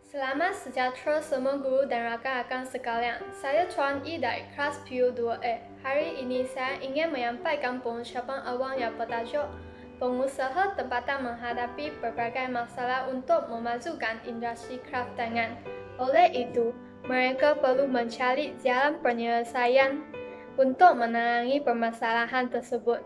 Selamat sejahtera semua guru dan rakan-rakan sekalian. Saya Chuan Yi dari kelas PU2A. Hari ini saya ingin menyampaikan pengucapan awal yang bertajuk pengusaha tempatan menghadapi berbagai masalah untuk memajukan industri kraft tangan. Oleh itu, mereka perlu mencari jalan penyelesaian untuk menangani permasalahan tersebut.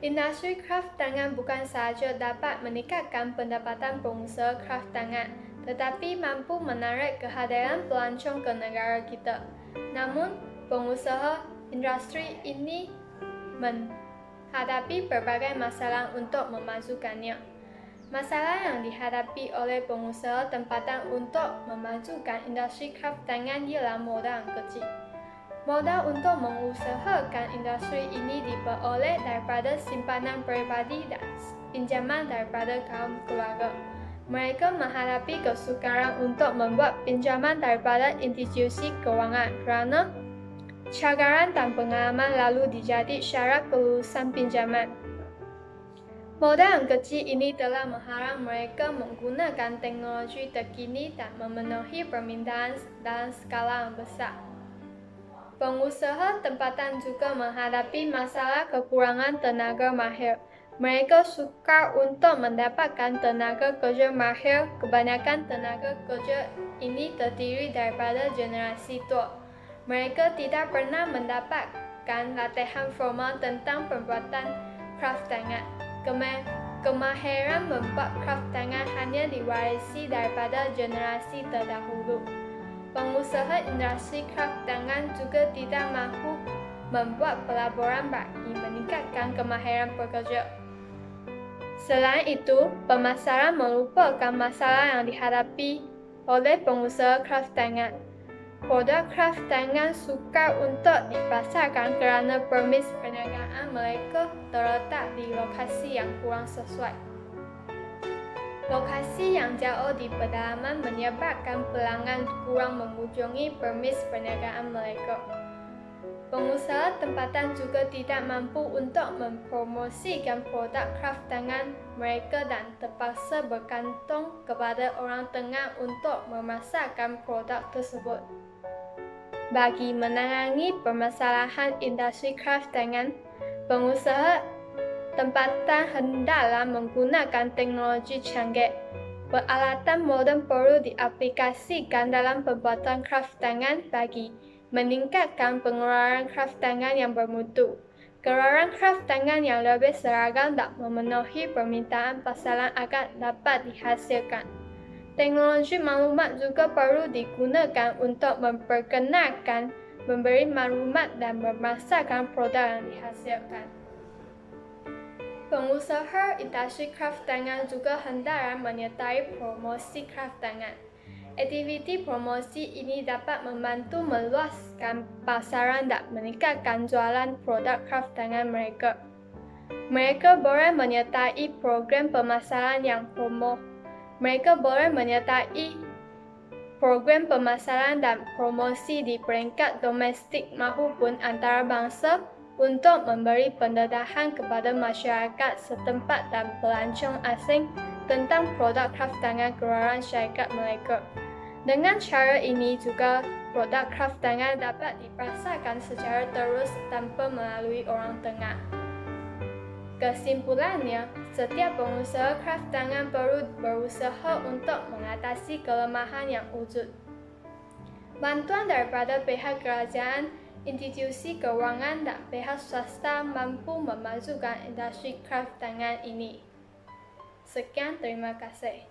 Industri kraft tangan bukan sahaja dapat meningkatkan pendapatan pengusaha kraft tangan, tetapi mampu menarik kehadiran pelancong ke negara kita. Namun, pengusaha industri ini menghadapi berbagai masalah untuk memajukannya. Masalah yang dihadapi oleh pengusaha tempatan untuk memajukan industri kraft tangan ialah modal yang kecil. Modal untuk mengusahakan industri ini diperoleh daripada simpanan peribadi dan pinjaman daripada kaum keluarga. Mereka menghadapi kesukaran untuk membuat pinjaman daripada institusi keuangan kerana cagaran dan pengalaman lalu dijadi syarat kelulusan pinjaman. Modal yang kecil ini telah menghalang mereka menggunakan teknologi terkini dan memenuhi permintaan dalam skala yang besar. Pengusaha tempatan juga menghadapi masalah kekurangan tenaga mahir. Mereka sukar untuk mendapatkan tenaga kerja mahir. Kebanyakan tenaga kerja ini terdiri daripada generasi tua. Mereka tidak pernah mendapatkan latihan formal tentang pembuatan kraft tangan. Kemahiran membuat kraft tangan hanya diwarisi daripada generasi terdahulu. Pengusaha industri kraft tangan juga tidak mampu membuat pelaburan bagi meningkatkan kemahiran pekerja. Selain itu, permasalahan merupakan masalah yang dihadapi oleh pengusaha kraft tangan. Produk kraft tangan sukar untuk dipasarkan kerana permis perniagaan mereka terletak di lokasi yang kurang sesuai. Lokasi yang jauh di pedalaman menyebabkan pelanggan kurang mengunjungi permis perniagaan mereka. Pengusaha tempatan juga tidak mampu untuk mempromosikan produk kraft tangan mereka dan terpaksa bergantung kepada orang tengah untuk memasarkan produk tersebut. Bagi menangani permasalahan industri kraft tangan, pengusaha tempatan hendaklah menggunakan teknologi canggih. Peralatan moden perlu diaplikasikan dalam pembuatan kraft tangan bagi meningkatkan pengeluaran kraft tangan yang bermutu. Keluaran kraft tangan yang lebih seragam dan memenuhi permintaan pasaran akan dapat dihasilkan. Teknologi maklumat juga perlu digunakan untuk memperkenalkan, memberi maklumat dan memasarkan produk yang dihasilkan. Pengusaha industri kraft tangan juga hendaklah menyertai promosi kraft tangan. Aktiviti promosi ini dapat membantu meluaskan pasaran dan meningkatkan jualan produk kraft tangan mereka. Mereka boleh menyertai program pemasaran yang pemasaran dan promosi di peringkat domestik maupun antarabangsa untuk memberi pendedahan kepada masyarakat setempat dan pelancong asing tentang produk kraft tangan keluaran syarikat mereka. Dengan cara ini juga produk kraft tangan dapat dipasarkan secara terus tanpa melalui orang tengah. Kesimpulannya, setiap pengusaha kraft tangan perlu berusaha untuk mengatasi kelemahan yang wujud. Bantuan daripada pihak kerajaan, institusi keuangan dan pihak swasta mampu memajukan industri kraft tangan ini. Sekian, terima kasih.